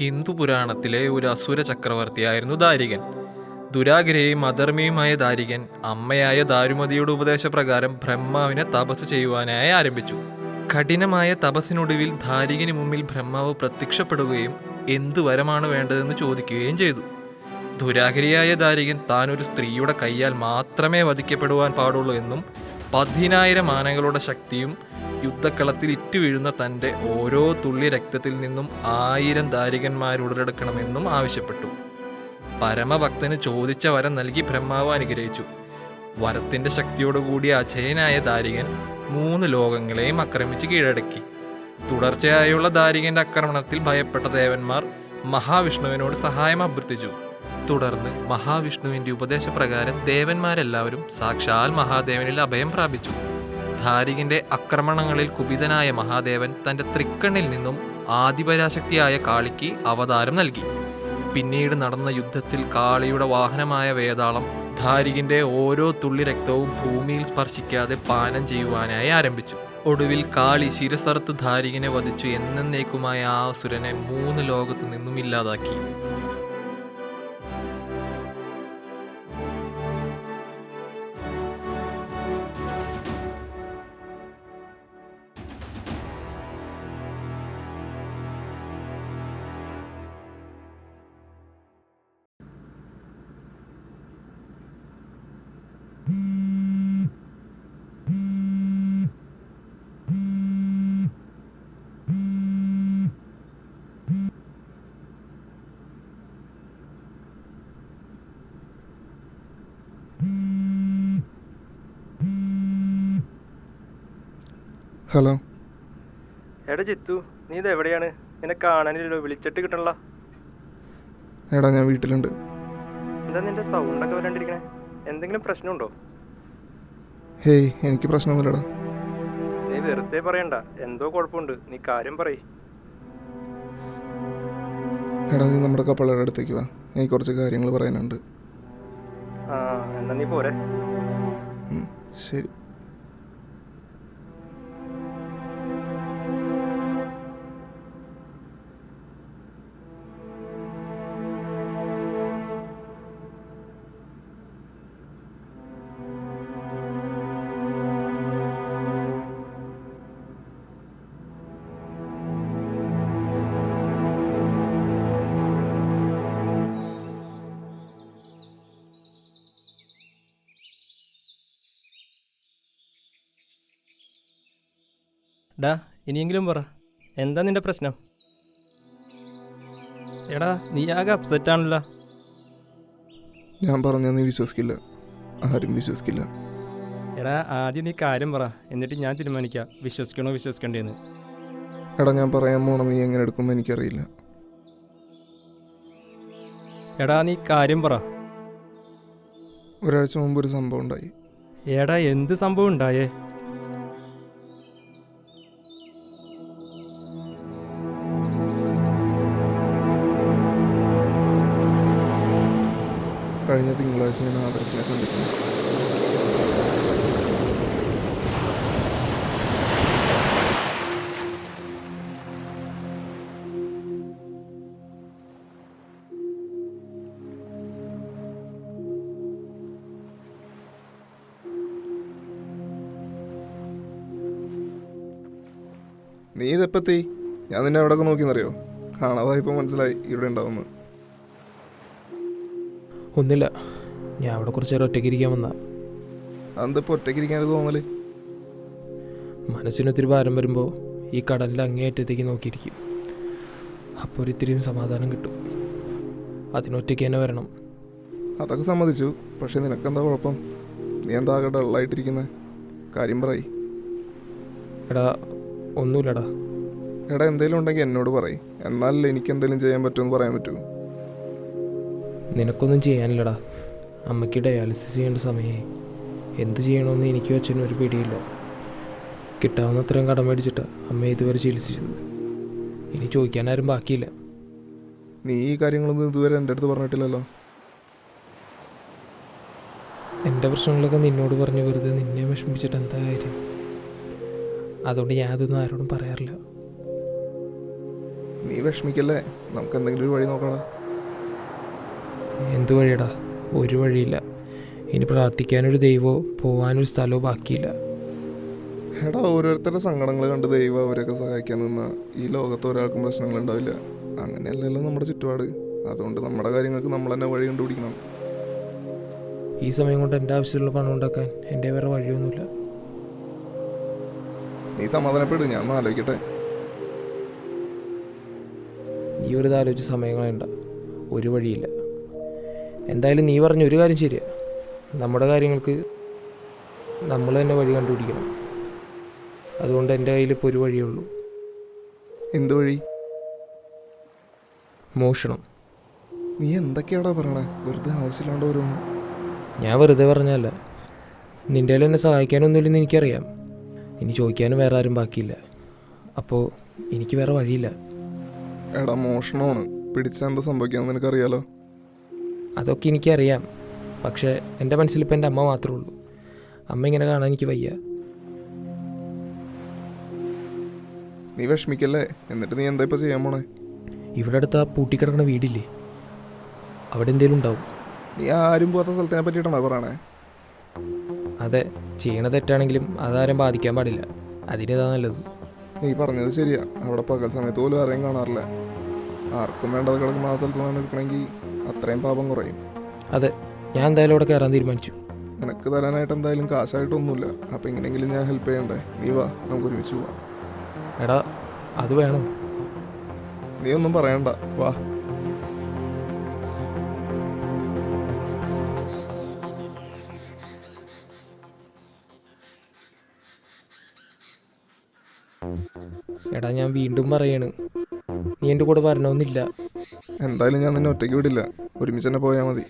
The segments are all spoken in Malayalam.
ഹിന്ദു പുരാണത്തിലെ ഒരു അസുര ചക്രവർത്തിയായിരുന്നു ദാരികൻ. ദുരാഗ്രയും അധർമ്മിയുമായ ദാരികൻ അമ്മയായ ദാരുമതിയുടെ ഉപദേശപ്രകാരം ബ്രഹ്മാവിനെ തപസ് ചെയ്യുവാനായി ആരംഭിച്ചു. കഠിനമായ തപസ്സിനൊടുവിൽ ദാരികന് മുമ്പിൽ ബ്രഹ്മാവ് പ്രത്യക്ഷപ്പെടുകയും എന്തു വരമാണ് വേണ്ടതെന്ന് ചോദിക്കുകയും ചെയ്തു. ദുരാഗ്രയായ ദാരികൻ താൻ ഒരു സ്ത്രീയുടെ കൈയാൽ മാത്രമേ വധിക്കപ്പെടുവാൻ പാടുള്ളൂ എന്നും 10,000 ആനകളുടെ ശക്തിയും യുദ്ധക്കളത്തിൽ ഇറ്റുവീഴുന്ന തൻ്റെ ഓരോ തുള്ളി രക്തത്തിൽ നിന്നും 1000 ദാരികന്മാരുടലെടുക്കണമെന്നും ആവശ്യപ്പെട്ടു. പരമഭക്തന് ചോദിച്ച വരം നൽകി ബ്രഹ്മാവ് അനുഗ്രഹിച്ചു. വരത്തിൻ്റെ ശക്തിയോടുകൂടിയ അജയനായ ദാരികൻ 3 ലോകങ്ങളെയും ആക്രമിച്ച് കീഴടക്കി. തുടർച്ചയായുള്ള ദാരികന്റെ ആക്രമണത്തിൽ ഭയപ്പെട്ട ദേവന്മാർ മഹാവിഷ്ണുവിനോട് സഹായം അഭ്യർത്ഥിച്ചു. തുടർന്ന് മഹാവിഷ്ണുവിന്റെ ഉപദേശപ്രകാരം ദേവന്മാരെല്ലാവരും സാക്ഷാൽ മഹാദേവനിൽ അഭയം പ്രാപിച്ചു. ദാരികന്റെ ആക്രമണങ്ങളിൽ കുപിതനായ മഹാദേവൻ തന്റെ തൃക്കണ്ണിൽ നിന്നും ആദിപരാശക്തിയായ കാളിക്ക് അവതാരം നൽകി. പിന്നീട് നടന്ന യുദ്ധത്തിൽ കാളിയുടെ വാഹനമായ വേതാളം ദാരികന്റെ ഓരോ തുള്ളി രക്തവും ഭൂമിയിൽ സ്പർശിക്കാതെ പാനം ചെയ്യുവാനായി ആരംഭിച്ചു. ഒടുവിൽ കാളി ശിരസറുത്ത് ദാരികനെ വധിച്ചു എന്നേക്കുമായ ആ അസുരനെ 3 ലോകത്തു നിന്നും ഇല്ലാതാക്കി. ഹലോ. എടാ ജിത്തു, നീ ഇത് എവിടെയാണ്? നിന്നെ കാണാനില്ലല്ലോ, വിളിച്ചിട്ട് കിട്ടണല്ലോ. എടാ ഞാൻ വീട്ടിലുണ്ട്. എന്താ നിന്റെ സൗണ്ടൊക്കെ വരാണ്ടിരിക്കണേ? എന്തെങ്കിലും പ്രശ്നമുണ്ടോ? ഹേയ്, എനിക്ക് പ്രശ്നമൊന്നുമില്ലടാ. നീ വെറുതെ പറയണ്ട, എന്തോ കുഴപ്പമുണ്ട്, നീ കാര്യം പറയ്. എടാ നീ നമ്മുടെ കപ്പളുടെ അടുത്തേക്ക് വാ, എനിക്ക് കുറച്ച് കാര്യങ്ങൾ പറയാനുണ്ട്. ആ എന്നാ നീ പോരെ. ശരി. ഡാ ഇനിയെങ്കിലും പറ, എന്താ നിന്റെ പ്രശ്നം? എടാ നീ ആകെ അപ്സെറ്റ് ആണല്ലോ. ഞാൻ പറഞ്ഞാൽ നീ വിശ്വസിക്കില്ല, ആരും വിശ്വസിക്കില്ല. എടാ ആദ്യം നീ കാര്യം പറ, എന്നിട്ട് ഞാൻ തീരുമാനിക്കാം വിശ്വസിക്കണോ വിശ്വസിക്കണ്ടേന്ന്. എടാ ഞാൻ പറയാൻ പോണ നീ എങ്ങനെ എടുക്കുമ്പോൾ എനിക്കറിയില്ല. എടാ നീ കാര്യം പറ. ഒരാഴ്ച മുമ്പ് ഒരു സംഭവം ഉണ്ടായി. എടാ എന്ത് സംഭവം ഉണ്ടായേ? കഴിഞ്ഞ തിങ്കളാഴ്ച ഞാൻ ആദർശിനെ കണ്ടിട്ടുണ്ട്. നീ ഇതെപ്പത്തി? ഞാൻ നിന്നെ എവിടെയൊക്കെ നോക്കിയെന്നറിയോ? കാണാതായപ്പോൾ മനസ്സിലായി ഇവിടെ ഉണ്ടാവുമെന്ന്. ഒന്നില്ല, ഞാൻ അവിടെ കുറച്ച് നേരം ഒറ്റയ്ക്ക് ഇരിക്കാൻ വന്ന. അതെന്തിപ്പോൾ ഒറ്റയ്ക്ക് ഇരിക്കാനത് തോന്നല്? മനസ്സിനൊത്തിരി ഭാരം വരുമ്പോൾ ഈ കടലിൻ്റെ അങ്ങേയറ്റത്തേക്ക് നോക്കിയിരിക്കും. അപ്പോൾ ഒരിത്തിരിയും സമാധാനം കിട്ടും. അതിനൊറ്റയ്ക്ക് തന്നെ വരണം. അതൊക്കെ സമ്മതിച്ചു, പക്ഷെ നിനക്കെന്താ കുഴപ്പം? നീ എന്താ ഡള്ളായിട്ടിരിക്കുന്നത്? കാര്യം പറയ്. എടാ ഒന്നുമില്ലടാ. എടാ എന്തെങ്കിലും ഉണ്ടെങ്കിൽ എന്നോട് പറയും, എന്നാലല്ലേ എനിക്ക് എന്തെങ്കിലും ചെയ്യാൻ പറ്റുമെന്ന് പറയാൻ പറ്റുമോ? നിനക്കൊന്നും ചെയ്യാനില്ലടാ. അമ്മയ്ക്ക് ഡയാലിസിസ് ചെയ്യേണ്ട സമയമായി. എന്ത് ചെയ്യണമെന്ന് എനിക്കും അച്ഛനും ഒരു പിടിയില്ല. കിട്ടാവുന്ന അത്രയും കടം മേടിച്ചിട്ടാണ് അമ്മയെ ഇതുവരെ ചികിത്സിച്ചത്. ഇനി ചോദിക്കാനാരും ബാക്കിയില്ല. നീ ഈ കാര്യങ്ങളൊന്നും ഇതുവരെ എൻ്റെ അടുത്ത് പറഞ്ഞിട്ടില്ലല്ലോ. എൻ്റെ പ്രശ്നങ്ങളൊക്കെ നിന്നോട് പറഞ്ഞ് വെറുതെ നിന്നെ വിഷമിച്ചിട്ട് എന്താ കാര്യം? അതുകൊണ്ട് ഞാൻ അതൊന്നും ആരോടും പറയാറില്ല. നീ വിഷമിക്കല്ലേ, നമുക്ക് എന്തെങ്കിലും ഒരു വഴി നോക്കടാ. എന്ത് വഴിയടാ? ഒരു വഴിയില്ല. ഇനി പ്രാർത്ഥിക്കാനൊരു ദൈവമോ പോകാനൊരു സ്ഥലമോ ബാക്കിയില്ല. എടാ, ഓരോരുത്തരുടെ സങ്കടങ്ങൾ കണ്ട് ദൈവം അവരെയൊക്കെ സഹായിക്കാൻ നിന്ന ഈ ലോകത്ത് ഒരാൾക്കും പ്രശ്നങ്ങളുണ്ടാവില്ല. അങ്ങനെയല്ലല്ലോ നമ്മുടെ ചുറ്റുപാട്. അതുകൊണ്ട് നമ്മുടെ കാര്യങ്ങൾക്ക് നമ്മൾ തന്നെ വഴി കണ്ടുപിടിക്കണം. ഈ സമയം കൊണ്ട് എൻ്റെ ആവശ്യമുള്ള പണം ഉണ്ടാക്കാൻ എൻ്റെ വേറെ വഴിയൊന്നുമില്ല. നീ സമാധാനപ്പെടും, ഞാൻ ഒന്ന് ആലോചിക്കട്ടെ. നീ ഒരു ആലോചിച്ച് സമയം കളയണ്ട. ഒരു വഴിയില്ല. എന്തായാലും നീ പറഞ്ഞ ഒരു കാര്യം ശരിയാ. നമ്മുടെ കാര്യങ്ങൾക്ക് നമ്മൾ തന്നെ വഴി കണ്ടുപിടിക്കണം. അതുകൊണ്ട് എൻ്റെ കയ്യിൽ ഇപ്പോൾ ഒരു വഴിയേ ഉള്ളൂ. എന്ത് വഴി? മോഷണം. നീ എന്തൊക്കെയാടാ പറയണേ? വെറുതെ ആവശ്യമില്ലാണ്ട് ഓരോന്ന്. ഞാൻ വെറുതെ പറഞ്ഞല്ല. നിൻ്റെ കയ്യിൽ എന്നെ സഹായിക്കാനൊന്നുമില്ലെന്ന് എനിക്കറിയാം. ഇനി ചോദിക്കാനും വേറെ ആരും ബാക്കിയില്ല. അപ്പോൾ എനിക്ക് വേറെ വഴിയില്ല. എടാ, മോഷണമാണ്. പിടിച്ചാൽ എന്താ സംഭവിക്കാമെന്ന് നിനക്കറിയാലോ. അതൊക്കെ എനിക്കറിയാം. പക്ഷേ എൻ്റെ മനസ്സിലിപ്പോൾ എൻ്റെ അമ്മ മാത്രമേ ഉള്ളൂ. അമ്മ ഇങ്ങനെ കാണാൻ എനിക്ക് വയ്യ. നീ വിഷമിക്കല്ലേ. എന്നിട്ട് നീ എന്താ ഇപ്പോൾ ചെയ്യാൻ പോണേ? ഇവിടെ അടുത്ത് ആ പൂട്ടിക്കിടക്കുന്ന വീടില്ലേ, അവിടെ എന്തേലും ഉണ്ടാവും. നീ ആരും പോകാത്ത സ്ഥലത്തിനെ പറ്റിയിട്ടാണോ പറയണേ? അതെ, ചെയ്യണ തെറ്റാണെങ്കിലും അതാരും ബാധിക്കാൻ പാടില്ല. അതിനേതാ നല്ലത്. നീ പറഞ്ഞത് ശരിയാ. അവിടെ പകൽ സമയത്ത് പോലും ആരെയും കാണാറില്ല. ആർക്കും വേണ്ടത് കിടക്കുന്ന ആ സ്ഥലത്ത് നിന്ന് എടുക്കണമെങ്കിൽ അത്രയും പാപം കുറയും. അതെ, ഞാൻ എന്തായാലും അവിടെ കയറാൻ തീരുമാനിച്ചു. നിനക്ക് തരാനായിട്ട് എന്തായാലും കാശായിട്ടൊന്നുമില്ല. അപ്പം എങ്ങനെയെങ്കിലും ഞാൻ ഹെൽപ്പ് ചെയ്യണ്ടേ? നീ വാ, നമുക്ക് ഒരുമിച്ച് പോവാം. എടാ, അത് വേണം. നീ ഒന്നും പറയണ്ട, വാ. എടാ, ഞാൻ വീണ്ടും പറയാണ്, നീ എൻ്റെ കൂടെ വരണമെന്നില്ല. എന്തായാലും ഞാൻ നിന്നെ ഒറ്റയ്ക്ക് വിടില്ല. ഒരുമിച്ച് തന്നെ പോയാൽ മതി.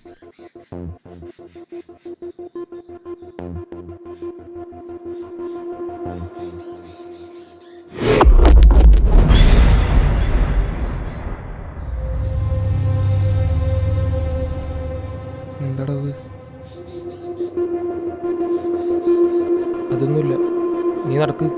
എന്താടാ അത്? അതൊന്നുമില്ല, നീ നടക്ക്.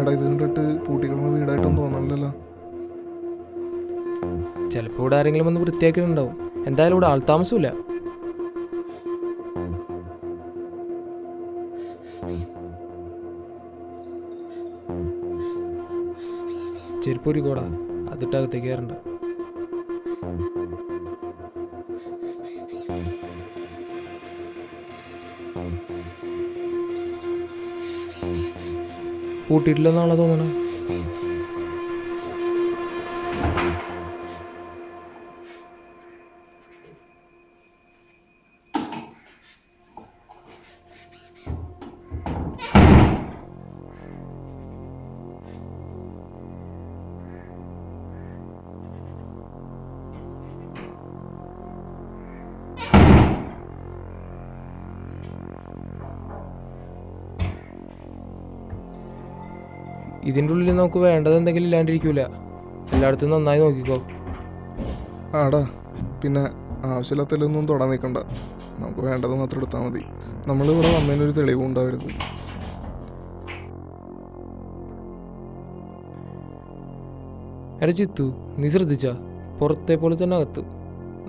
എടാ, ഇത് കണ്ടിട്ട് പൂട്ടിക്കിടന്ന വീടായിട്ടൊന്നും തോന്നണില്ലല്ലോ. ചിലപ്പോൾ ഇവിടെ ആരെങ്കിലും ഒന്ന് വൃത്തിയാക്കിയിട്ടുണ്ടാവും. എന്തായാലും ഇവിടെ ആൾതാമസമില്ല. ചെരുപ്പ് ഒരു കൂടാ, അതിട്ട് അകത്തേക്ക് കയറണ്ട. പൂട്ടിയിട്ടില്ലെന്നാണോ തോന്നണേ? ഇതിൻ്റെ ഉള്ളിൽ നമുക്ക് വേണ്ടത് എന്തെങ്കിലും ഇല്ലാണ്ടിരിക്കൂല. എല്ലായിടത്തും നന്നായി നോക്കിക്കോ. ആടാ, പിന്നെ ആവശ്യമില്ലാത്തതിലൊന്നും തൊടാൻ നിൽക്കണ്ട. നമുക്ക് വേണ്ടത് മാത്രം എടുത്താൽ മതി. നമ്മളിവിടെ വന്നതിനൊരു തെളിവും ഉണ്ടാവരുത്. എടാ ചിത്തു, നീ ശ്രദ്ധിച്ചാ? പുറത്തെ പോലെ തന്നെ അകത്ത്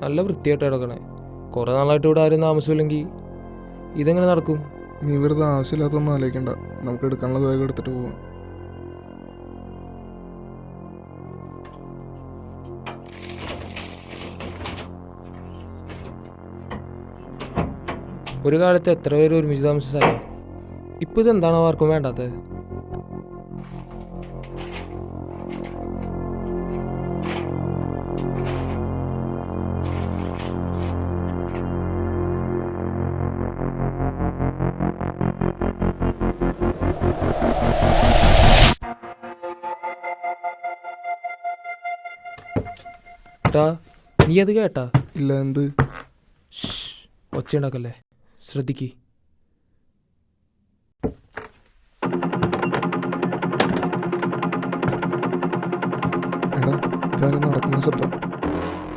നല്ല വൃത്തിയായിട്ട് കിടക്കണേ. കുറേ നാളായിട്ട് ഇവിടെ ആരും താമസമില്ലെങ്കിൽ ഇതെങ്ങനെ നടക്കും? നീ വെറുതെ ആവശ്യമില്ലാത്തൊന്നും ആലോചിക്കണ്ട. നമുക്ക് എടുക്കാനുള്ള വേഗം എടുത്തിട്ട് പോവാം. ഒരു കാലത്ത് എത്ര പേര് ഒരുമിച്ച് താമസിച്ചല്ലേ. ഇപ്പം ഇതെന്താണോ ആർക്കും വേണ്ടാത്തത്? ഏട്ടാ, നീ അത് കേട്ടാ? ഇല്ല, എന്ത്? ഒച്ചയുണ്ടാക്കല്ലേ, ശ്രദ്ധിക്ക്. വേറെ നടക്കുന്ന ശബ്ദം.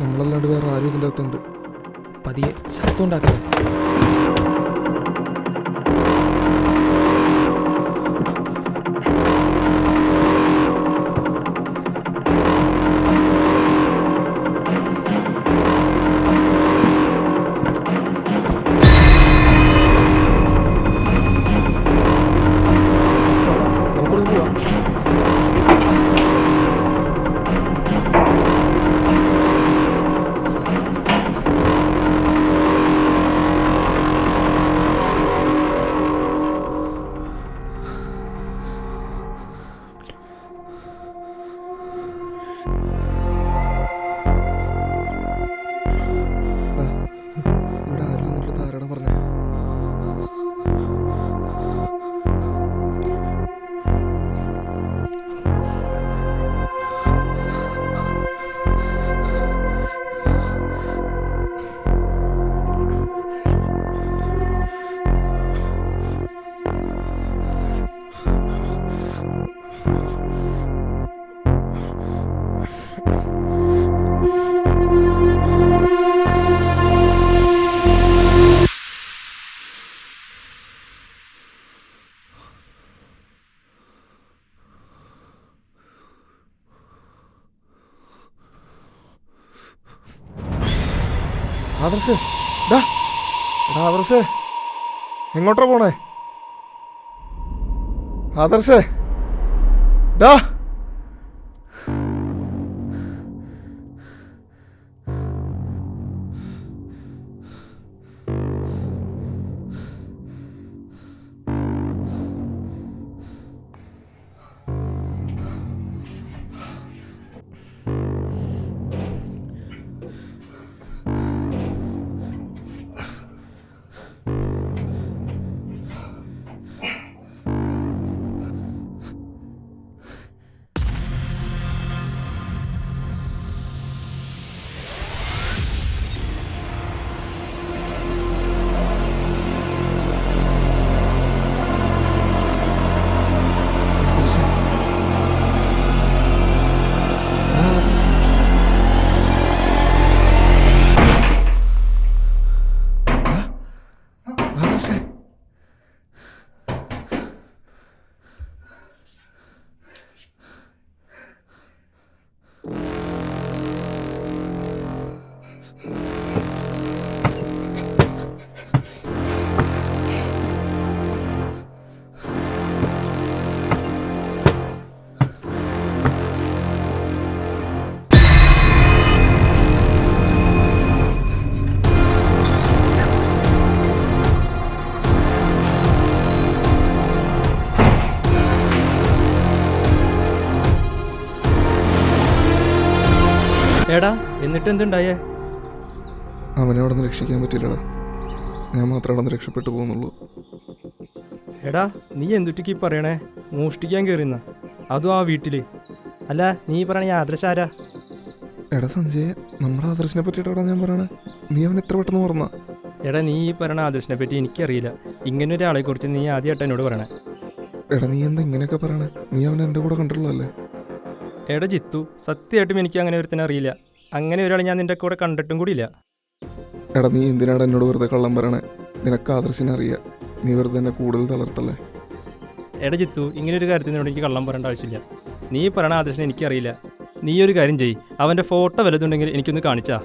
നമ്മളല്ലാണ്ട് വേറെ ആരും ഇതിൻ്റെ അകത്തുണ്ട്. പതിയെ ശബ്ദം ഉണ്ടാക്കല്ലേ. നമുക്കൊന്ന് പോവാം. ഇവിടെ ആരും നിന്നിട്ട് ആരോടെ പറഞ്ഞേ? ആദർശേ, ഡാ എടാ ആദർശേ, എങ്ങോട്ടാ പോണേ? ആദർശേ, ഡാ എടാ എന്നിട്ട് എന്തുണ്ടായേ? അവനെ അവിടെ നിന്ന് രക്ഷിക്കാൻ പറ്റില്ലടാ. ഞാൻ മാത്രമേ അവിടെ നിന്ന് രക്ഷപ്പെട്ടു പോകുന്നുള്ളൂ. എടാ നീ എന്തുട്ടിക്ക് പറയണേ? മോഷ്ടിക്കാൻ കയറിയെന്ന, അതും ആ വീട്ടിൽ. അല്ല നീ പറയണ ആദർശ് ആരാ? എടാ സഞ്ജയ്, നമ്മുടെ ആദർശിനെ പറ്റിയിട്ടാടാ ഞാൻ പറയണേ. നീ അവൻ എത്ര പെട്ടെന്ന് മറന്നാ? എടാ നീ ഈ പറയണ ആദർശിനെ പറ്റി എനിക്കറിയില്ല. ഇങ്ങനെ ഒരാളെ കുറിച്ച് നീ ആദ്യമായിട്ട് എന്നോട് പറയണേ. എടാ നീ എന്താ ഇങ്ങനെയൊക്കെ പറയണേ? നീ അവൻ എൻ്റെ കൂടെ കണ്ടിട്ടുള്ളൂ അല്ലേ? എടാ ജിത്തു, സത്യമായിട്ടും എനിക്ക് അങ്ങനെ ഒരുത്തനെ അറിയില്ല. അങ്ങനെ ഒരാളെ ഞാൻ നിൻ്റെ കൂടെ കണ്ടിട്ടും കൂടിയില്ല. എടാ നീ എന്തിനാണ് എന്നോട് വെറുതെ കള്ളം പറയണേ? നിനക്ക് ആദർശിനെ അറിയാം. നീ വെറുതെ എന്നെ കൂടുതൽ തളർത്തല്ലേ? എടാ ജിത്തു, ഇങ്ങനെ ഒരു കാര്യത്തിനോട് എനിക്ക് കള്ളം പറയേണ്ട ആവശ്യമില്ല. നീ പറയണ ആദർശിനെ എനിക്കറിയില്ല. നീ ഒരു കാര്യം ചെയ്യ്, അവൻ്റെ ഫോട്ടോ വല്ലതുണ്ടെങ്കിൽ എനിക്കൊന്ന് കാണിച്ചാ.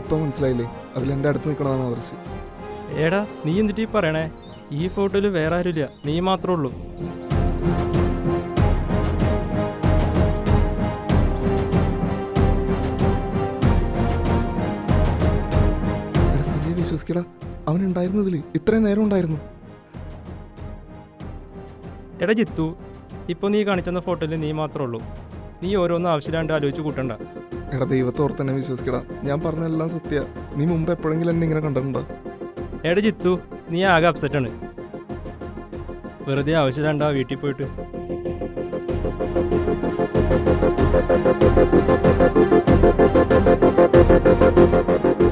ഇപ്പം മനസ്സിലായില്ലേ? അതിൽ എൻ്റെ അടുത്ത് നിൽക്കണതാണ് ആദർശ്. എടാ നീ എന്നിട്ട് ഈ പറയണേ? ഈ ഫോട്ടോയിൽ വേറെ ആരുമില്ല, നീ മാത്രമേ ഉള്ളൂ. എടാ സഞ്ജയ്, വിശ്വസിക്കടാ, അവനുണ്ടായിരുന്നതിൽ ഇത്രയും നേരം ഉണ്ടായിരുന്നു. എടാ ജിത്തു, ഇപ്പോൾ നീ കാണിച്ചെന്ന ഫോട്ടോയിൽ നീ മാത്രമേ ഉള്ളൂ. നീ ഓരോന്നും ആവശ്യമില്ലാണ്ട് ആലോചിച്ച് കൂട്ടണ്ട. എടാ ദൈവത്തോർത്ത് തന്നെ വിശ്വസിക്കടാ, ഞാൻ പറഞ്ഞെല്ലാം സത്യ. നീ മുമ്പ് എപ്പോഴെങ്കിലും എന്നെ ഇങ്ങനെ കണ്ടിട്ടുണ്ടോ? എടാ ജിത്തു, നീ ആകെ അപ്സെറ്റാണ്. വെറുതെ ആവശ്യമില്ലാണ്ടാ വീട്ടിൽ പോയിട്ട്.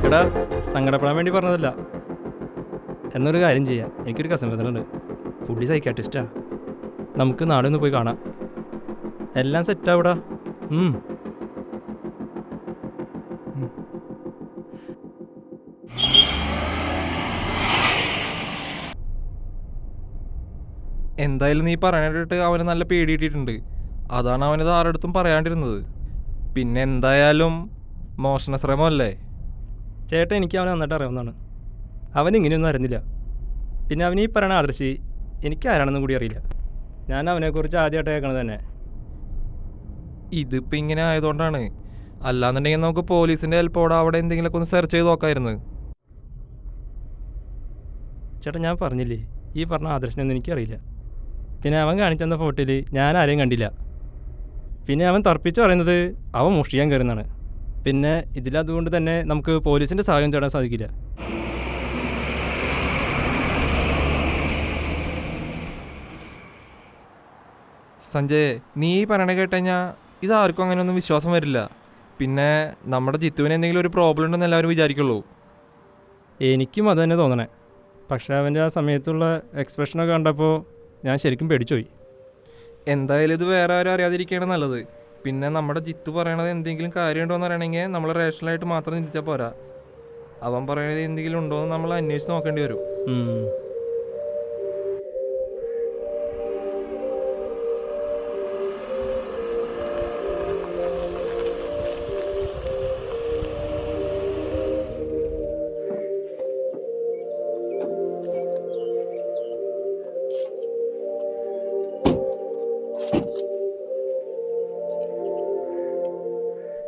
എടാ സങ്കടപ്പെടാൻ വേണ്ടി പറഞ്ഞതല്ല. എന്നൊരു കാര്യം ചെയ്യാം, എനിക്കൊരു കസിൻ ബ്രദറുണ്ട്, പുള്ളി സൈക്കാട്രിസ്റ്റാ. നമുക്ക് നാളെ ഒന്ന് പോയി കാണാം. എല്ലാം സെറ്റാവിടാ. എന്തായാലും നീ പറയാനായിട്ട് അവന് നല്ല പേടി കിട്ടിയിട്ടുണ്ട്. അതാണ് അവനത് ആരുടെ പറയാണ്ടിരുന്നത്. പിന്നെ എന്തായാലും മോഷണ ശ്രമമല്ലേ? ചേട്ടൻ എനിക്ക് അവനെ നന്നായിട്ട് അറിയാവുന്നതാണ്. അവൻ ഇങ്ങനെയൊന്നും അറിഞ്ഞില്ല. പിന്നെ അവൻ ഈ പറയണ ആദർശി എനിക്ക് ആരാണെന്നും കൂടി അറിയില്ല. ഞാൻ അവനെക്കുറിച്ച് ആദ്യമായിട്ട് കേൾക്കണത് തന്നെ. ഇതിപ്പോൾ ഇങ്ങനെ ആയതുകൊണ്ടാണ്. അല്ലാന്നുണ്ടെങ്കിൽ നമുക്ക് പോലീസിൻ്റെ ഹെൽപ്പോടെ അവിടെ എന്തെങ്കിലുമൊക്കെ ഒന്ന് സെർച്ച് ചെയ്ത് നോക്കാമായിരുന്നു. ചേട്ടാ ഞാൻ പറഞ്ഞില്ലേ, ഈ പറഞ്ഞ ആദർശനൊന്നും എനിക്കറിയില്ല. പിന്നെ അവൻ കാണിച്ചെന്ന ഫോട്ടോയിൽ ഞാൻ ആരെയും കണ്ടില്ല. പിന്നെ അവൻ തർപ്പിച്ച് പറയുന്നത് അവൻ മോഷ്ടിക്കാൻ കയറുന്നതാണ്. പിന്നെ ഇതിലതുകൊണ്ട് തന്നെ നമുക്ക് പോലീസിൻ്റെ സഹായം തേടാൻ സാധിക്കില്ല. സഞ്ജയ്, നീ പറയണ കേട്ടുകഴിഞ്ഞാൽ ഇതാർക്കും അങ്ങനെയൊന്നും വിശ്വാസം വരില്ല. പിന്നെ നമ്മുടെ ജിത്തുവിന് എന്തെങ്കിലും ഒരു പ്രോബ്ലം ഉണ്ടെന്ന് എല്ലാവരും വിചാരിക്കുള്ളൂ. എനിക്കും അത് തന്നെ തോന്നണേ. പക്ഷേ അവൻ്റെ ആ സമയത്തുള്ള എക്സ്പ്രഷനൊക്കെ കണ്ടപ്പോൾ ഞാൻ ശരിക്കും പേടിച്ചുപോയി. എന്തായാലും ഇത് വേറെ ആരും അറിയാതിരിക്കുകയാണ് നല്ലത്. പിന്നെ നമ്മുടെ ജിത്തു പറയണത് എന്തെങ്കിലും കാര്യമുണ്ടോ എന്ന് പറയണമെങ്കിൽ നമ്മൾ റേഷണലായിട്ട് മാത്രം ചിന്തിച്ചാൽ പോരാ. അവൻ പറയണത് എന്തെങ്കിലും ഉണ്ടോ എന്ന് നമ്മൾ അന്വേഷിച്ച് നോക്കേണ്ടി വരും.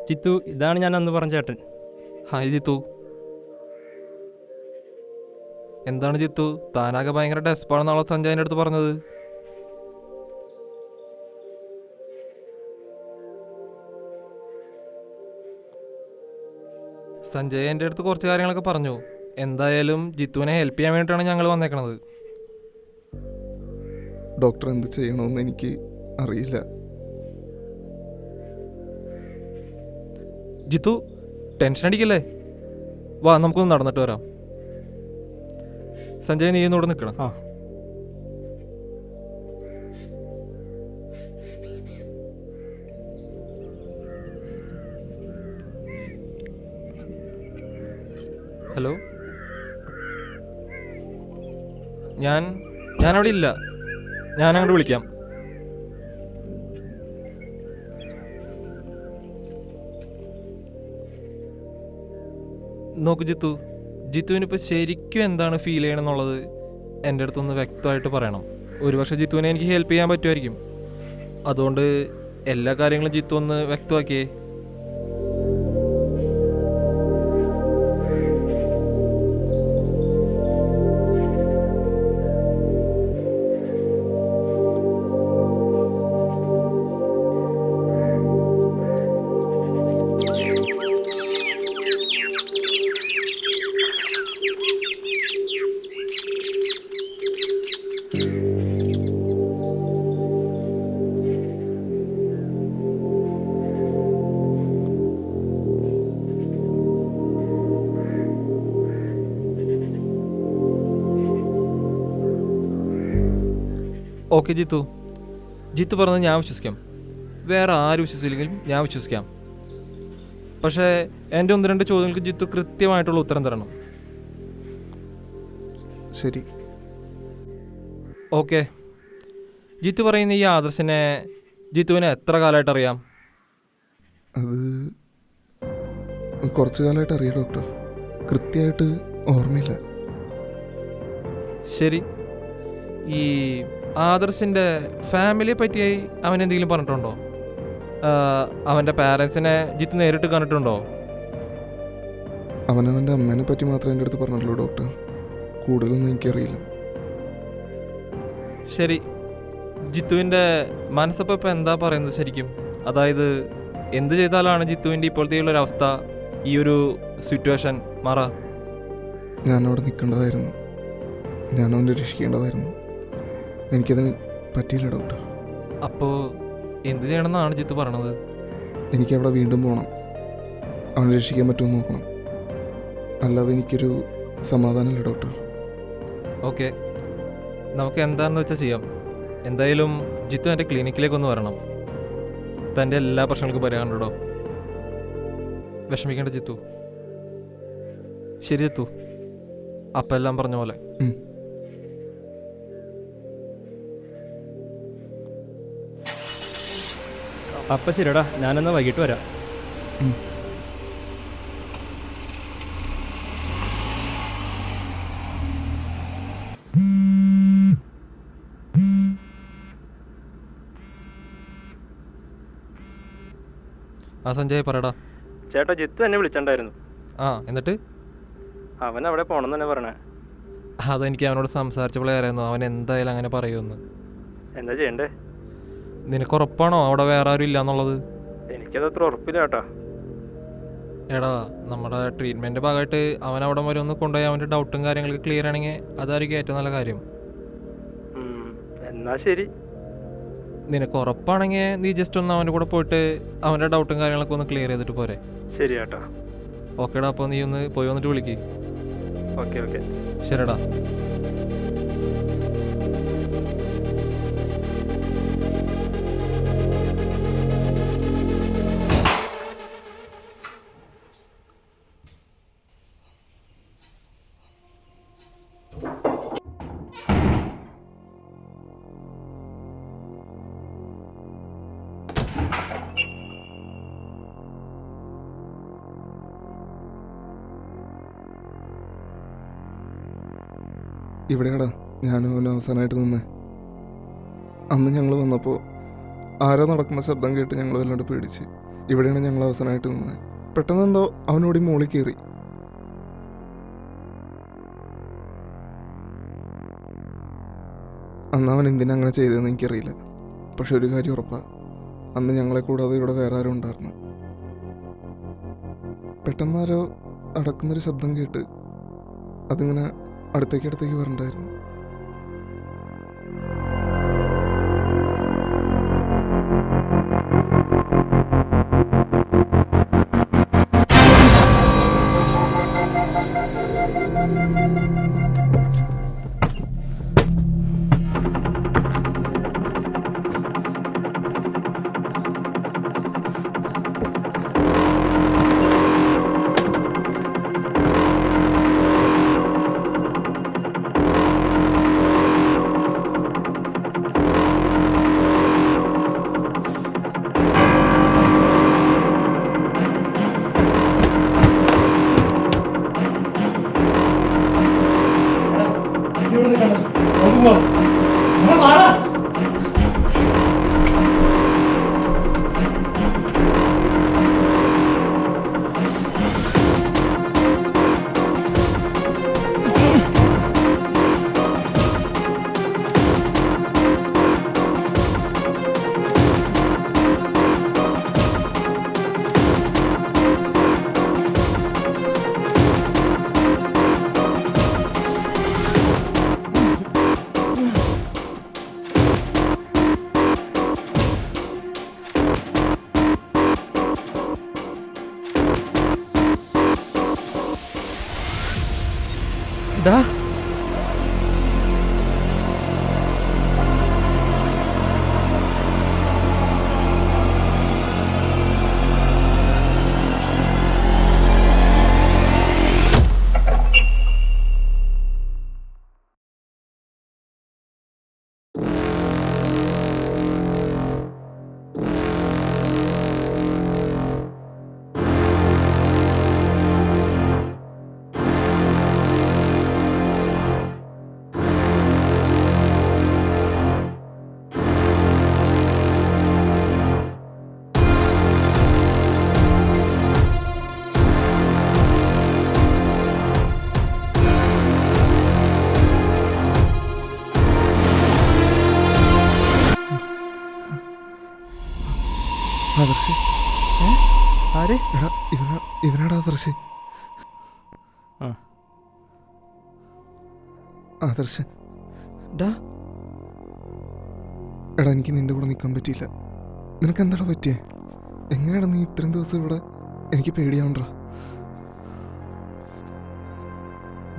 ജിത്തു, ഇതാണ് ഞാൻ അന്ന് പറഞ്ഞ ചേട്ടൻ. ഹായ് ജിത്തു. എന്താണ് ജിത്തു, താനാകെ ഭയങ്കര ഡെസ്പാണെന്നാണോ സഞ്ജയൻ്റെ അടുത്ത് പറഞ്ഞത്? സഞ്ജയ് എൻ്റെ അടുത്ത് കുറച്ച് കാര്യങ്ങളൊക്കെ പറഞ്ഞു. എന്തായാലും ജിത്തുവിനെ ഹെൽപ്പ് ചെയ്യാൻ വേണ്ടിയിട്ടാണ് ഞങ്ങൾ വന്നേക്കണത്. ഡോക്ടർ എന്ത് ചെയ്യണമെന്ന് എനിക്ക് അറിയില്ല. ജിത്തു, ടെൻഷൻ അടിക്കല്ലേ. വാ, നമുക്കൊന്ന് നടന്നിട്ട് വരാം. സഞ്ജയ്, നീ ഇന്നോട് നിൽക്കണം. ആ. ഹലോ, ഞാനവിടെ ഇല്ല. ഞാൻ അങ്ങോട്ട് വിളിക്കാം. നോക്ക് ജിത്തുവിനിപ്പോൾ ശരിക്കും എന്താണ് ഫീൽ ചെയ്യണമെന്നുള്ളത് എൻ്റെ അടുത്തൊന്ന് വ്യക്തമായിട്ട് പറയണം. ഒരുപക്ഷെ ജിത്തുവിനെ എനിക്ക് ഹെൽപ്പ് ചെയ്യാൻ പറ്റുമായിരിക്കും. അതുകൊണ്ട് എല്ലാ കാര്യങ്ങളും ജിത്തു ഒന്ന് വ്യക്തമാക്കിയേ. ഓക്കെ ജിത്തു പറഞ്ഞത് ഞാൻ വിശ്വസിക്കാം. വേറെ ആരും വിശ്വസിച്ചില്ലെങ്കിലും ഞാൻ വിശ്വസിക്കാം. പക്ഷേ എൻ്റെ 1-2 ചോദ്യങ്ങൾക്ക് ജിത്തു കൃത്യമായിട്ടുള്ള ഉത്തരം തരണം. ശരി. ഓക്കെ. ജിത്തു പറയുന്ന ഈ ആദർശിനെ ജിത്തുവിനെ എത്ര കാലമായിട്ട് അറിയാം? അത് കുറച്ച് കാലമായിട്ട് അറിയാം ഡോക്ടർ. കൃത്യമായിട്ട് ഓർമ്മയില്ല. ശരി. ഈ ആദർശിൻ്റെ ഫാമിലിയെ പറ്റി അവൻ എന്തെങ്കിലും പറഞ്ഞിട്ടുണ്ടോ? അവൻ്റെ പാരൻസിനെ ജിത്ത് നേരിട്ട് കണ്ടിട്ടുണ്ടോ? അവനവൻ്റെ അമ്മേനെ പറ്റി മാത്രമേ എൻ്റെ അടുത്ത് പറഞ്ഞിട്ടുള്ളൂ ഡോക്ടർ. കൂടുതലൊന്നും എനിക്കറിയില്ല. ശരി. ജിത്തുവിൻ്റെ മനസ്സപ്പോൾ ഇപ്പം എന്താ പറയുന്നത് ശരിക്കും? അതായത് എന്ത് ചെയ്താലാണ് ജിത്തുവിൻ്റെ ഇപ്പോഴത്തെ ഒരു അവസ്ഥ, ഈ ഒരു സിറ്റുവേഷൻ മാറാ? ഞാനവിടെ നിൽക്കേണ്ടതായിരുന്നു, ഞാനവനെ രക്ഷിക്കേണ്ടതായിരുന്നു. എനിക്കതിന് പറ്റിയില്ല ഡോക്ടർ. അപ്പോൾ എന്ത് ചെയ്യണമെന്നാണ് ജിത്തു പറയണത്? എനിക്കവിടെ വീണ്ടും പോകണം, അവനെ രക്ഷിക്കാൻ പറ്റുമെന്ന് നോക്കണം. അല്ലാതെ എനിക്കൊരു സമാധാനമില്ല ഡോക്ടർ. ഓക്കെ, നമുക്ക് എന്താണെന്ന് വെച്ചാൽ ചെയ്യാം. എന്തായാലും ജിത്തു എൻ്റെ ക്ലിനിക്കിലേക്കൊന്ന് വരണം. തൻ്റെ എല്ലാ പ്രശ്നങ്ങൾക്കും പരിഹാരം ഉണ്ടോ? വിഷമിക്കേണ്ട ജിത്തു. ശരി ജിത്തു, അപ്പം എല്ലാം പറഞ്ഞ പോലെ. അപ്പം ശരിടാ, ഞാനെന്നാൽ വൈകിട്ട് വരാം. ആ സഞ്ജയ് പറയടാ. ചേട്ടാ, ജിത്തു എന്നെ വിളിച്ചിട്ടുണ്ടായിരുന്നു. ആ, എന്നിട്ട്? അവൻ അവിടെ പോകണം തന്നെ പറഞ്ഞേ. അതെനിക്ക് അവനോട് സംസാരിച്ചപ്പോഴേ അറിയായിരുന്നു അവൻ എന്തായാലും അങ്ങനെ പറയുമെന്ന്. എന്താ ചെയ്യണ്ടേ? നിനക്ക് ഉറപ്പാണോ അവിടെ വേറെ ആരും ഇല്ലയെന്നുള്ളത്? എനിക്കതത്ര ഉറപ്പില്ല ചേട്ടാ. എടാ, നമ്മുടെ ട്രീറ്റ്മെൻറ്റ് ഭാഗമായിട്ട് അവൻ അവിടെ വരെ ഒന്ന് കൊണ്ടുപോയി അവൻ്റെ ഡൗട്ടും കാര്യങ്ങളൊക്കെ ക്ലിയർ ആണെങ്കിൽ അതായിരിക്കും ഏറ്റവും നല്ല കാര്യം. എന്നാ ശരി. നിനക്ക് ഉറപ്പാണെങ്കിൽ നീ ജസ്റ്റ് ഒന്ന് അവൻ്റെ കൂടെ പോയിട്ട് അവൻ്റെ ഡൗട്ടും കാര്യങ്ങളൊക്കെ ഒന്ന് ക്ലിയർ ചെയ്തിട്ട് പോരെ? ശരി ചേട്ടാ. ഓക്കേടാ, അപ്പോൾ നീ ഒന്ന് പോയി വന്നിട്ട് വിളിക്ക്. Okay okay. ശരിടാ. ഇവിടെയാടാ ഞാനും അവനും അവസാനമായിട്ട് നിന്നേ. അന്ന് ഞങ്ങൾ വന്നപ്പോൾ ആരോ നടക്കുന്ന ശബ്ദം കേട്ട് ഞങ്ങൾ വല്ലാണ്ട് പേടിച്ച്. ഇവിടെയാണ് ഞങ്ങൾ അവസാനമായിട്ട് നിന്നത്. പെട്ടെന്ന് എന്തോ അവനോടി മോളിൽ കയറി. അന്ന് അവൻ എന്തിനാ അങ്ങനെ ചെയ്തതെന്ന് എനിക്കറിയില്ല. പക്ഷെ ഒരു കാര്യം ഉറപ്പാ, അന്ന് ഞങ്ങളെ കൂടാതെ ഇവിടെ വേറെ ആരും ഉണ്ടായിരുന്നു. പെട്ടെന്ന് ആരോ അടക്കുന്നൊരു ശബ്ദം കേട്ട് അതിങ്ങനെ അടുത്തേക്ക് വരണ്ടായിരുന്നു. ഡാ, ആദർശ്, ആര്? എടാ ഇവനാടാ ആദർശ്. ആ. ആദർശ്, ഡാ എടാ എനിക്ക് നിന്റെ കൂടെ നിൽക്കാൻ പറ്റിയില്ല. നിനക്ക് എന്താടാ പറ്റിയേ? എങ്ങനെയാടാ നീ ഇത്രയും ദിവസം ഇവിടെ? എനിക്ക് പേടിയാവണ്ടാ.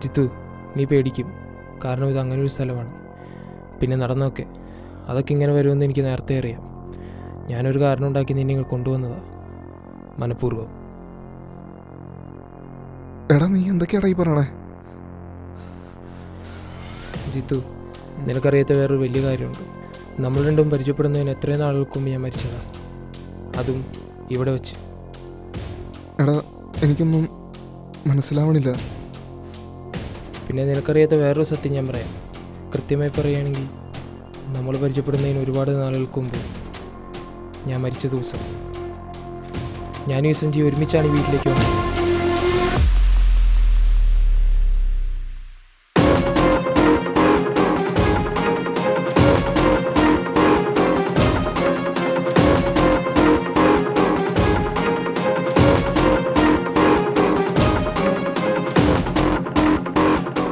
ജിത്തു, നീ പേടിക്കും. കാരണം ഇത് അങ്ങനെ ഒരു സ്ഥലമാണ്. പിന്നെ നടന്നൊക്കെ അതൊക്കെ ഇങ്ങനെ വരുമെന്ന് എനിക്ക് നേരത്തെ അറിയാം. ഞാനൊരു കാരണം ഉണ്ടാക്കി നിന്നെ ഇങ്ങ് കൊണ്ടുവന്നതാ, മനഃപൂർവ്വം. എടാ നീ എന്തൊക്കെയാടാ ഈ പറയണേ? ജിത്തു, നിനക്കറിയാത്ത വേറൊരു വലിയ കാര്യമുണ്ട്. നമ്മൾ രണ്ടും പരിചയപ്പെടുന്നതിന് എത്രയും നാളുകൾക്ക് മുമ്പ് ഞാൻ മരിച്ചതാ, അതും ഇവിടെ വെച്ച്. എടാ എനിക്കൊന്നും മനസ്സിലാവണില്ല. പിന്നെ നിനക്കറിയാത്ത വേറൊരു സത്യം ഞാൻ പറയാം. കൃത്യമായി പറയുകയാണെങ്കിൽ നമ്മൾ പരിചയപ്പെടുന്നതിന് ഒരുപാട് നാളുകൾക്ക് മുമ്പ് ഞാൻ മരിച്ച ദിവസം ഞാനും ഈ സഞ്ജി ഒരുമിച്ചാണ് ഈ വീട്ടിലേക്ക് വന്നത്.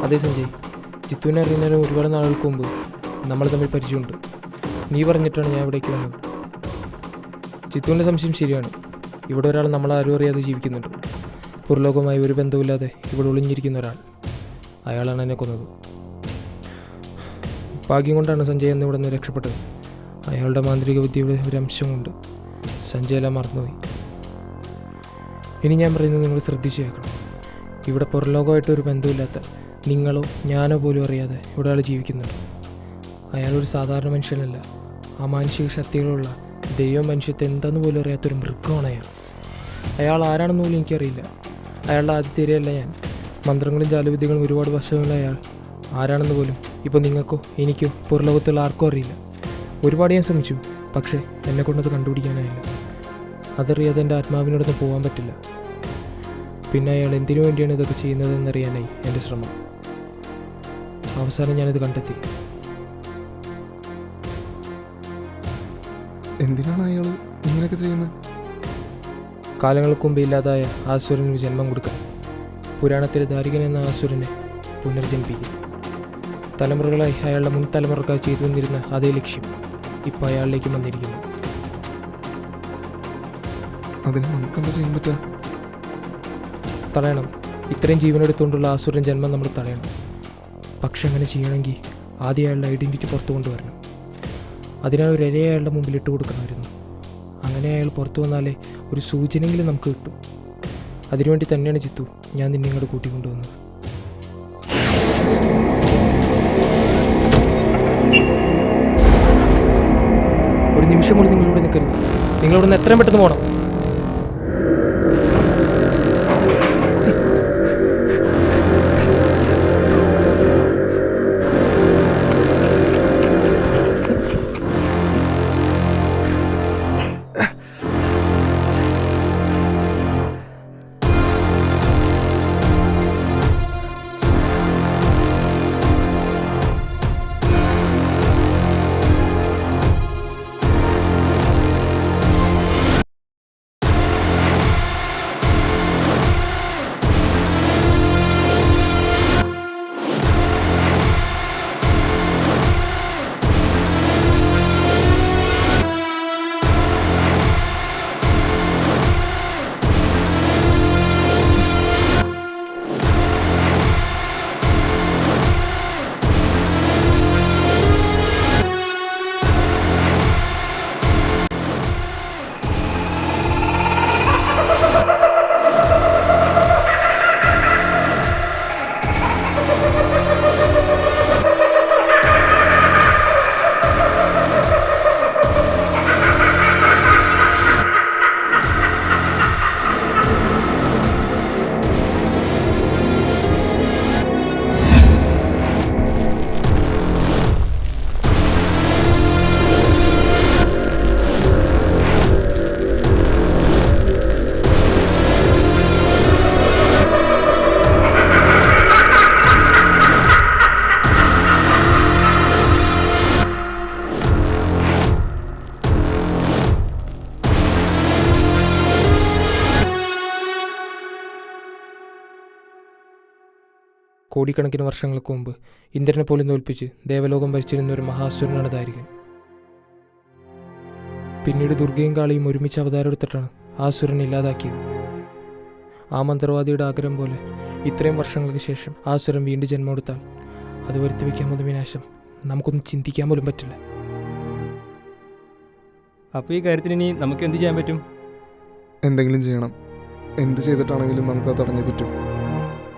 അതെ സഞ്ജയ്, ജിത്തുവിനെ അറിയുന്നതിന് ഒരുപാട് നാളുകൾക്ക് മുമ്പ് നമ്മൾ തമ്മിൽ പരിചയമുണ്ട്. നീ പറഞ്ഞിട്ടാണ് ഞാൻ ഇവിടേക്ക് വന്നത്. ജിത്തുവിൻ്റെ സംശയം ശരിയാണ്. ഇവിടെ ഒരാൾ നമ്മളാരും അറിയാതെ ജീവിക്കുന്നുണ്ട്. പുറലോകവുമായി ഒരു ബന്ധവുമില്ലാതെ ഇവിടെ ഒളിഞ്ഞിരിക്കുന്ന ഒരാൾ. അയാളാണ് എന്നെ കൊന്നത്. ഭാഗ്യം കൊണ്ടാണ് സഞ്ജയ് എന്ന് ഇവിടെ നിന്ന് രക്ഷപ്പെട്ടത്. അയാളുടെ മാന്ത്രിക വിദ്യയുടെ ഒരു അംശം കൊണ്ട് സഞ്ജയ് എല്ലാം മറന്നുപോയി. ഇനി ഞാൻ പറയുന്നത് നിങ്ങൾ ശ്രദ്ധിച്ചു കേൾക്കണം. ഇവിടെ പുറലോകമായിട്ട് ഒരു ബന്ധമില്ലാത്ത നിങ്ങളോ ഞാനോ പോലും അറിയാതെ ഇവിടെ ആൾ ജീവിക്കുന്നുണ്ട്. അയാളൊരു സാധാരണ മനുഷ്യനല്ല. അമാനുഷിക ശക്തികളുള്ള ദൈവം മനുഷ്യത്തെ എന്താണെന്ന് പോലും അറിയാത്തൊരു മൃഗമാണ് അയാൾ. അയാൾ ആരാണെന്ന് പോലും എനിക്കറിയില്ല. അയാളുടെ ആദ്യത്തേരയല്ല ഞാൻ. മന്ത്രങ്ങളും ജാലവിദ്യകളും ഒരുപാട് വശമുള്ള അയാൾ ആരാണെന്ന് പോലും ഇപ്പോൾ നിങ്ങൾക്കോ എനിക്കോ പുറലോകത്തുള്ള ആർക്കും അറിയില്ല. ഒരുപാട് ഞാൻ ശ്രമിച്ചു, പക്ഷേ എന്നെക്കൊണ്ടത് കണ്ടുപിടിക്കാനായില്ല. അതറിയാതെ എൻ്റെ ആത്മാവിനോടൊന്നും പോകാൻ പറ്റില്ല. പിന്നെ അയാൾ എന്തിനു വേണ്ടിയാണ് ഇതൊക്കെ ചെയ്യുന്നതെന്നറിയാനായി എൻ്റെ ശ്രമം. അവസാനം ഞാനിത് കണ്ടെത്തി. എന്തിനാണ് അയാൾ ഇങ്ങനെയൊക്കെ ചെയ്യുന്നത്? കാലങ്ങൾക്ക് മുമ്പ് ഇല്ലാതായ ആസുരന് ജന്മം കൊടുക്കാൻ, പുരാണത്തിലെ ദാരികൻ എന്ന ആസുരനെ പുനർജനിപ്പിക്കും. തലമുറകളായി അയാളുടെ മുൻ തലമുറക്കാർ ചെയ്തു വന്നിരുന്ന അതേ ലക്ഷ്യം ഇപ്പോൾ അയാളിലേക്ക് വന്നിരിക്കുന്നു. അതിന് നമുക്കെന്താ ചെയ്യാൻ പറ്റുക? തടയണം. ഇത്രയും ജീവനെടുത്തുകൊണ്ടുള്ള ആസുരൻ ജന്മം നമ്മൾ തടയണം. പക്ഷെ അങ്ങനെ ചെയ്യണമെങ്കിൽ ആദ്യം അയാളുടെ ഐഡൻറ്റിറ്റി പുറത്തു കൊണ്ടുവരണം. അതിനായി ഒരു ഇരയെ അയാളുടെ മുമ്പിൽ ഇട്ട് കൊടുക്കണമായിരുന്നു. അങ്ങനെ അയാൾ പുറത്തു വന്നാലേ ഒരു സൂചനയെങ്കിലും നമുക്ക് കിട്ടും. അതിനുവേണ്ടി തന്നെയാണ് ജിത്തു ഞാൻ നിന്നെ ഇങ്ങോട്ട് കൂട്ടിക്കൊണ്ടുവന്നത്. ഒരു നിമിഷം കൂടി നിങ്ങളിവിടെ നിൽക്കരുത്. നിങ്ങളിവിടെ നിന്ന് എത്രയും പെട്ടെന്ന് പോകണം. കോടിക്കണക്കിന് വർഷങ്ങൾക്ക് മുമ്പ് ഇന്ദ്രനെ പോലും തോൽപ്പിച്ച് ദേവലോകം ഭരിച്ചിരുന്ന ഒരു മഹാസുരനാണ് ദാരികൻ. പിന്നീട് ദുർഗയും കാളിയും ഒരുമിച്ച് അവതാരമെടുത്തിട്ടാണ് ആ സുരനെ ഇല്ലാതാക്കിയത്. ആ മന്ത്രവാദിയുടെ ആഗ്രഹം പോലെ ഇത്രയും വർഷങ്ങൾക്ക് ശേഷം ആ സുരൻ വീണ്ടും ജന്മമെടുത്താൽ അത് വരുത്തി വയ്ക്കാമെന്ന വിനാശം നമുക്കൊന്നും ചിന്തിക്കാൻ പോലും പറ്റില്ല. അപ്പോൾ ഈ കാര്യത്തിന് ഇനി നമുക്ക് എന്ത് ചെയ്യാൻ പറ്റും? എന്തെങ്കിലും ചെയ്യണം. എന്ത് ചെയ്തിട്ടാണെങ്കിലും നമുക്കത് തടഞ്ഞേ പറ്റൂ.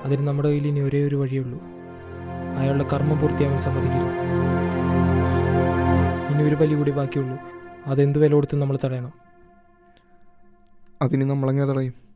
അതിന് നമ്മുടെ കയ്യിൽ ഇനി ഒരേ ഒരു വഴിയുള്ളൂ. അയാളുടെ കർമ്മം പൂർത്തിയാവാൻ സമ്മതിക്കരുത്. ഇനി ഒരു ബലി കൂടി ബാക്കിയുള്ളൂ. അതെന്ത് വില കൊടുത്തും നമ്മൾ തടയണം. അതിന് നമ്മളെങ്ങനെ തടയും?